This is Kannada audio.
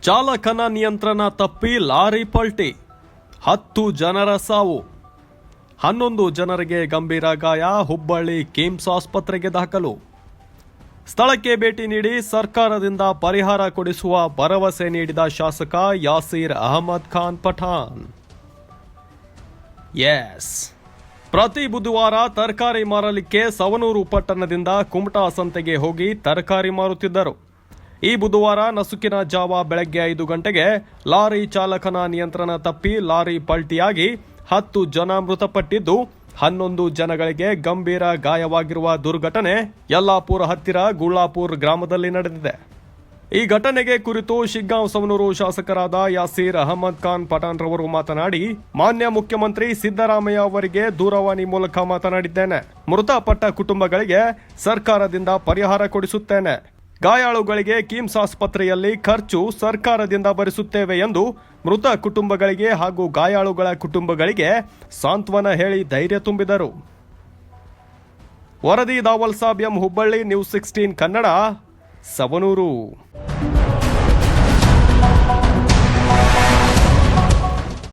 ಚಾಲಕನ ನಿಯಂತ್ರಣ ತಪ್ಪಿ ಲಾರಿ ಪಲ್ಟಿ, 10 ಜನರ ಸಾವು, 11 ಜನರಿಗೆ ಗಂಭೀರ ಗಾಯ. ಹುಬ್ಬಳ್ಳಿ ಕಿಮ್ಸ್ ಆಸ್ಪತ್ರೆಗೆ ದಾಖಲು. ಸ್ಥಳಕ್ಕೆ ಭೇಟಿ ನೀಡಿ ಸರ್ಕಾರದಿಂದ ಪರಿಹಾರ ಕೊಡಿಸುವ ಭರವಸೆ ನೀಡಿದ ಶಾಸಕ ಯಾಸೀರ್ ಅಹಮದ್ ಖಾನ್ ಪಠಾಣ್. ಪ್ರತಿ ಬುಧವಾರ ತರಕಾರಿ ಮಾರಲಿಕ್ಕೆ ಸವಣೂರು ಪಟ್ಟಣದಿಂದ ಕುಮಟಾ ಸಂತೆಗೆ ಹೋಗಿ ತರಕಾರಿ ಮಾರುತ್ತಿದ್ದರು. ಈ ಬುಧವಾರ ನಸುಕಿನ ಜಾವ ಬೆಳಗ್ಗೆ 5 ಗಂಟೆಗೆ ಲಾರಿ ಚಾಲಕನ ನಿಯಂತ್ರಣ ತಪ್ಪಿ ಲಾರಿ ಪಲ್ಟಿಯಾಗಿ 10 ಜನ ಮೃತಪಟ್ಟಿದ್ದು 11 ಜನಗಳಿಗೆ ಗಂಭೀರ ಗಾಯವಾಗಿರುವ ದುರ್ಘಟನೆ ಯಲ್ಲಾಪುರ ಹತ್ತಿರ ಗುಳ್ಳಾಪುರ್ ಗ್ರಾಮದಲ್ಲಿ ನಡೆದಿದೆ. ಈ ಘಟನೆಗೆ ಕುರಿತು ಶಿಗ್ಗಾಂವ್ ಸವಣೂರು ಶಾಸಕರಾದ ಯಾಸೀರ್ ಅಹಮದ್ ಖಾನ್ ಪಠಾಣ್ ರವರು ಮಾತನಾಡಿ, ಮಾನ್ಯ ಮುಖ್ಯಮಂತ್ರಿ ಸಿದ್ದರಾಮಯ್ಯ ಅವರಿಗೆ ದೂರವಾಣಿ ಮೂಲಕ ಮಾತನಾಡಿದ್ದೇನೆ. ಮೃತಪಟ್ಟ ಕುಟುಂಬಗಳಿಗೆ ಸರ್ಕಾರದಿಂದ ಪರಿಹಾರ ಕೊಡಿಸುತ್ತೇನೆ. ಗಾಯಾಳುಗಳಿಗೆ ಕಿಮ್ಸ್ ಆಸ್ಪತ್ರೆಯಲ್ಲಿ ಖರ್ಚು ಸರ್ಕಾರದಿಂದ ಭರಿಸುತ್ತೇವೆ ಎಂದು ಮೃತ ಕುಟುಂಬಗಳಿಗೆ ಹಾಗೂ ಗಾಯಾಳುಗಳ ಕುಟುಂಬಗಳಿಗೆ ಸಾಂತ್ವನ ಹೇಳಿ ಧೈರ್ಯ ತುಂಬಿದರು. ವರದಿ ದಾವಲ್ ಸಾಬ್ ಎಂ, ಹುಬ್ಬಳ್ಳಿ, ನ್ಯೂಸ್ 16 ಕನ್ನಡ, ಸವಣೂರು.